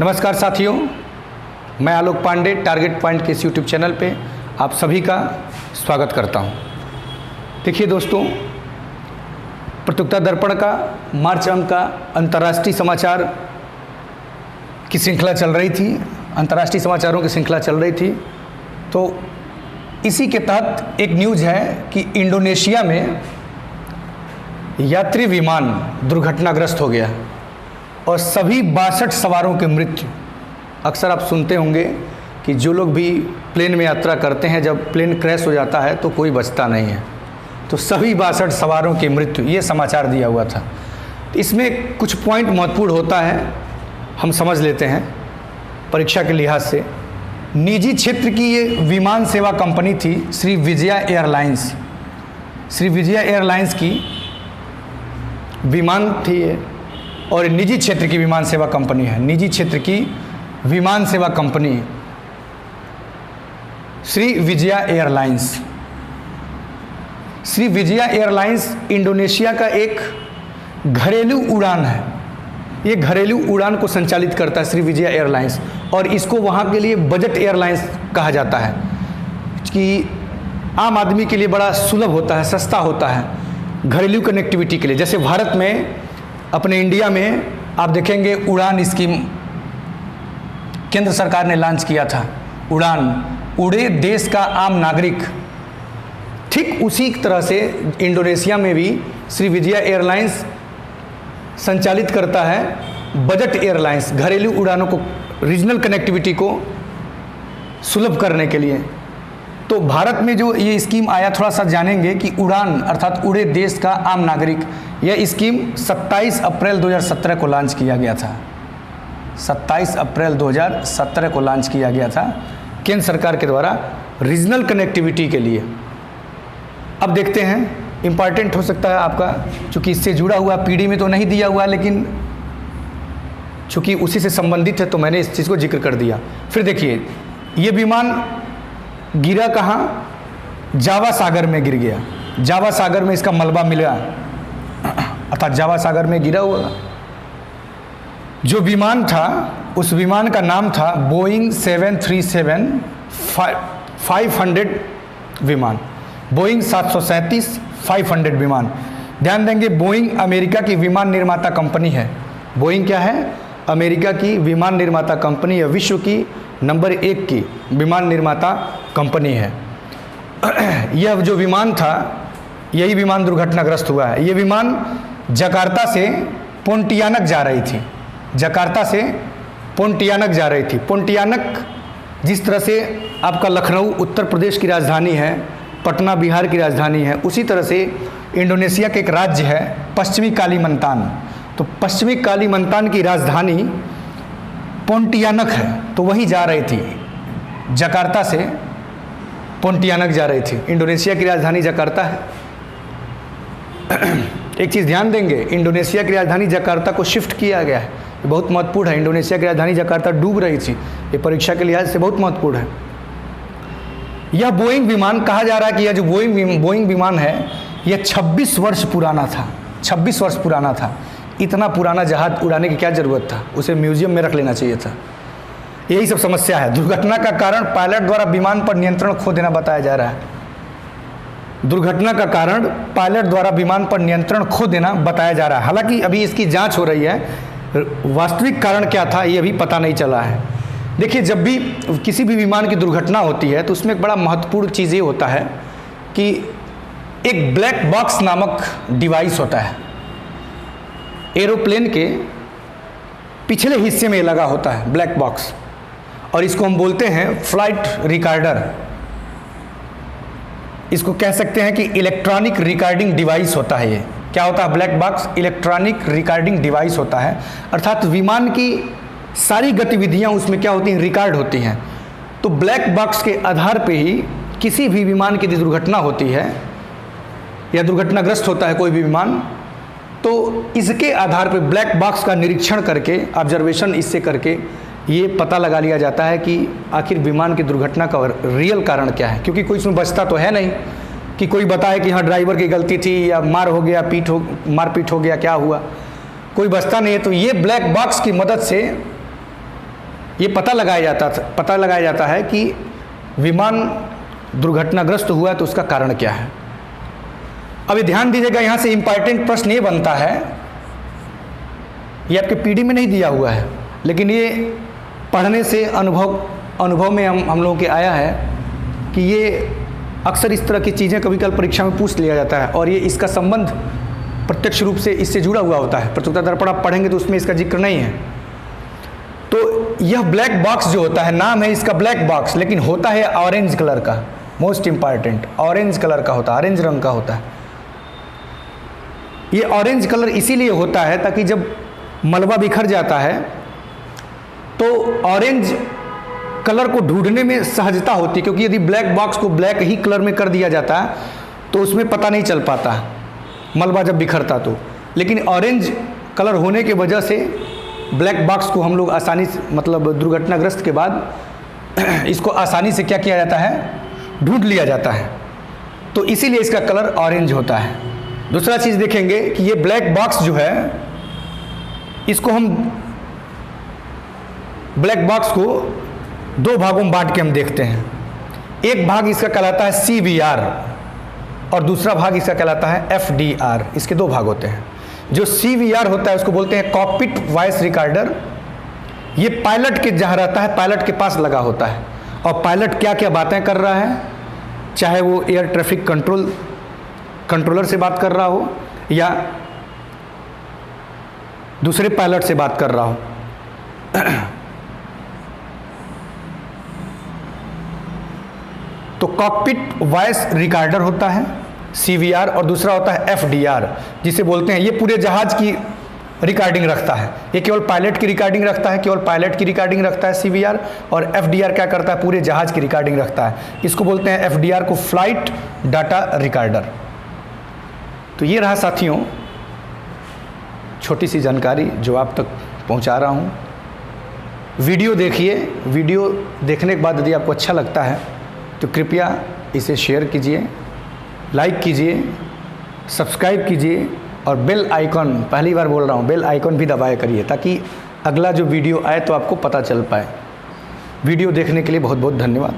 नमस्कार साथियों, मैं आलोक पांडे टारगेट पॉइंट के इस यूट्यूब चैनल पे आप सभी का स्वागत करता हूं। देखिए दोस्तों, प्रतियोगिता दर्पण का मार्च अंक का अंतर्राष्ट्रीय समाचार की श्रृंखला चल रही थी, अंतर्राष्ट्रीय समाचारों की श्रृंखला चल रही थी। तो इसी के तहत एक न्यूज़ है कि इंडोनेशिया में यात्री विमान दुर्घटनाग्रस्त हो गया और सभी 62 सवारों की मृत्यु। अक्सर आप सुनते होंगे कि जो लोग भी प्लेन में यात्रा करते हैं, जब प्लेन क्रैश हो जाता है तो कोई बचता नहीं है। तो सभी 62 सवारों की मृत्यु, ये समाचार दिया हुआ था। इसमें कुछ पॉइंट महत्वपूर्ण होता है, हम समझ लेते हैं परीक्षा के लिहाज से। निजी क्षेत्र की ये विमान सेवा कंपनी थी श्री विजया एयरलाइंस। श्री विजया एयरलाइंस की विमान थी ये, और निजी क्षेत्र की विमान सेवा कंपनी है। निजी क्षेत्र की विमान सेवा company Shri Vijaya airlines. Shri Vijaya airlines Indonesia का एक घरेलू उड़ान है। ये घरेलू उड़ान को संचालित करता है श्री विजया एयरलाइंस, और इसको वहाँ के लिए बजट एयरलाइंस कहा जाता है कि आम आदमी के लिए बड़ा सुलभ होता है, सस्ता होता है घरेलू कनेक्टिविटी के लिए। जैसे भारत में, अपने इंडिया में आप देखेंगे उड़ान स्कीम केंद्र सरकार ने लॉन्च किया था। उड़ान, उड़े देश का आम नागरिक। ठीक उसी तरह से इंडोनेशिया में भी श्री विजया एयरलाइंस संचालित करता है बजट एयरलाइंस, घरेलू उड़ानों को, रीजनल कनेक्टिविटी को सुलभ करने के लिए। तो भारत में जो ये स्कीम आया, थोड़ा सा जानेंगे कि उड़ान अर्थात उड़े देश का आम नागरिक, यह स्कीम 27 अप्रैल 2017 को लॉन्च किया गया था। 27 अप्रैल 2017 को लॉन्च किया गया था केंद्र सरकार के द्वारा रीजनल कनेक्टिविटी के लिए। अब देखते हैं, इम्पॉर्टेंट हो सकता है आपका, चूँकि इससे जुड़ा हुआ पीडी में तो नहीं दिया हुआ, लेकिन चूँकि उसी से संबंधित है तो मैंने इस चीज़ को जिक्र कर दिया। फिर देखिए, ये विमान गिरा कहाँ? जावा सागर में गिर गया। जावा सागर में इसका मलबा मिला, अर्थात जावा सागर में गिरा हुआ जो विमान था, उस विमान का नाम था बोइंग 737-500 विमान। बोइंग 737-500 विमान। ध्यान देंगे, बोइंग अमेरिका की विमान निर्माता कंपनी है। बोइंग क्या है? अमेरिका की विमान निर्माता कंपनी है, विश्व की नंबर 1 की विमान निर्माता कंपनी है। यह जो विमान था, यही विमान दुर्घटनाग्रस्त हुआ है। ये विमान जकार्ता से पोंटियानक जा रही थी। जकार्ता से पोंटियानक जा रही थी। पोंटियानक जिस तरह से आपका लखनऊ उत्तर प्रदेश की राजधानी है, पटना बिहार की राजधानी है, उसी तरह से इंडोनेशिया के एक राज्य है पश्चिमी कालीमंतान। तो पश्चिमी कालीमंतान की राजधानी पोंटियानक है, तो वहीं जा रही थी। जकार्ता से पोंटियानक जा रही थी। इंडोनेशिया की राजधानी जकार्ता है। एक चीज़ ध्यान देंगे, इंडोनेशिया की राजधानी जकार्ता को शिफ्ट किया गया है, ये बहुत महत्वपूर्ण है। इंडोनेशिया की राजधानी जकार्ता डूब रही थी, ये परीक्षा के लिहाज से बहुत महत्वपूर्ण है। यह बोइंग विमान, कहा जा रहा है कि यह जो बोइंग विमान है, यह 26 वर्ष पुराना था। 26 वर्ष पुराना था। इतना पुराना जहाज उड़ाने की क्या ज़रूरत था? उसे म्यूजियम में रख लेना चाहिए था। यही सब समस्या है। दुर्घटना का कारण पायलट द्वारा विमान पर नियंत्रण खो देना बताया जा रहा है। दुर्घटना का कारण पायलट द्वारा विमान पर नियंत्रण खो देना बताया जा रहा है। हालांकि अभी इसकी जांच हो रही है, वास्तविक कारण क्या था ये अभी पता नहीं चला है। देखिए, जब भी किसी भी विमान की दुर्घटना होती है तो उसमें एक बड़ा महत्वपूर्ण चीज़ ये होता है कि एक ब्लैक बॉक्स नामक डिवाइस होता है। एरोप्लेन के पिछले हिस्से में लगा होता है ब्लैक बॉक्स, और इसको हम बोलते हैं फ्लाइट रिकॉर्डर। इसको कह सकते हैं कि इलेक्ट्रॉनिक रिकॉर्डिंग डिवाइस होता है। ये क्या होता है? Black box electronic recording device होता है, अर्थात विमान की सारी गतिविधियां उसमें क्या होती हैं? रिकॉर्ड होती हैं। तो ब्लैक बॉक्स के आधार पे ही किसी भी विमान की दुर्घटना होती है या दुर्घटनाग्रस्त होता है कोई भी विमान, तो इसके आधार पर ब्लैक बॉक्स का निरीक्षण करके, ऑब्जर्वेशन इससे करके ये पता लगा लिया जाता है कि आखिर विमान की दुर्घटना का रियल कारण क्या है। क्योंकि कोई इसमें बचता तो है नहीं कि कोई बताए कि हाँ ड्राइवर की गलती थी, या मार हो गया, मारपीट हो गया, क्या हुआ। कोई बचता नहीं है। तो ये ब्लैक बॉक्स की मदद से ये पता लगाया जाता है कि विमान दुर्घटनाग्रस्त हुआ है तो उसका कारण क्या है। अभी ध्यान दीजिएगा, यहाँ से इंपॉर्टेंट प्रश्न ये बनता है, ये आपके पीडी में नहीं दिया हुआ है, लेकिन ये पढ़ने से अनुभव में हम लोगों के आया है कि ये अक्सर इस तरह की चीज़ें कभी कल परीक्षा में पूछ लिया जाता है और ये इसका संबंध प्रत्यक्ष रूप से इससे जुड़ा हुआ होता है। प्रत्युत्तर दर्पण आप पढ़ेंगे तो उसमें इसका जिक्र नहीं है। तो यह ब्लैक बॉक्स जो होता है, नाम है इसका ब्लैक बॉक्स, लेकिन होता है ऑरेंज कलर का। मोस्ट इंपॉर्टेंट, ऑरेंज कलर का होता है, ऑरेंज रंग का होता है। ये ऑरेंज कलर इसीलिए होता है ताकि जब मलबा बिखर जाता है तो ऑरेंज कलर को ढूंढने में सहजता होती है, क्योंकि यदि ब्लैक बॉक्स को ब्लैक ही कलर में कर दिया जाता है तो उसमें पता नहीं चल पाता मलबा जब बिखरता तो। लेकिन ऑरेंज कलर होने की वजह से ब्लैक बॉक्स को हम लोग आसानी से, मतलब दुर्घटनाग्रस्त के बाद इसको आसानी से क्या किया जाता है, ढूंढ लिया जाता है। तो इसीलिए इसका कलर ऑरेंज होता है। दूसरा चीज़ देखेंगे कि ये ब्लैक बॉक्स जो है, इसको हम ब्लैक बॉक्स को दो भागों में बांट के हम देखते हैं। एक भाग इसका कहलाता है CVR और दूसरा भाग इसका कहलाता है FDR। इसके दो भाग होते हैं। जो CVR होता है उसको बोलते हैं कॉकपिट वॉइस रिकॉर्डर। ये पायलट के जहाँ रहता है, पायलट के पास लगा होता है और पायलट क्या क्या बातें कर रहा है, चाहे वो एयर ट्रैफिक कंट्रोलर से बात कर रहा हो या दूसरे पायलट से बात कर रहा हो। तो कॉकपिट वॉइस रिकॉर्डर होता है CVR और दूसरा होता है FDR, जिसे बोलते हैं, ये पूरे जहाज की रिकॉर्डिंग रखता है। ये केवल पायलट की रिकॉर्डिंग रखता है, केवल पायलट की रिकॉर्डिंग रखता है CVR, और FDR क्या करता है, पूरे जहाज की रिकॉर्डिंग रखता है। इसको बोलते हैं FDR को फ्लाइट डाटा रिकॉर्डर। तो ये रहा साथियों छोटी सी जानकारी जो आप तक पहुंचा रहा हूं। वीडियो देखिए, वीडियो देखने के बाद यदि आपको अच्छा लगता है तो कृपया इसे शेयर कीजिए, लाइक कीजिए, सब्सक्राइब कीजिए और बेल आइकॉन, पहली बार बोल रहा हूँ, बेल आइकॉन भी दबाया करिए ताकि अगला जो वीडियो आए तो आपको पता चल पाए। वीडियो देखने के लिए बहुत बहुत धन्यवाद।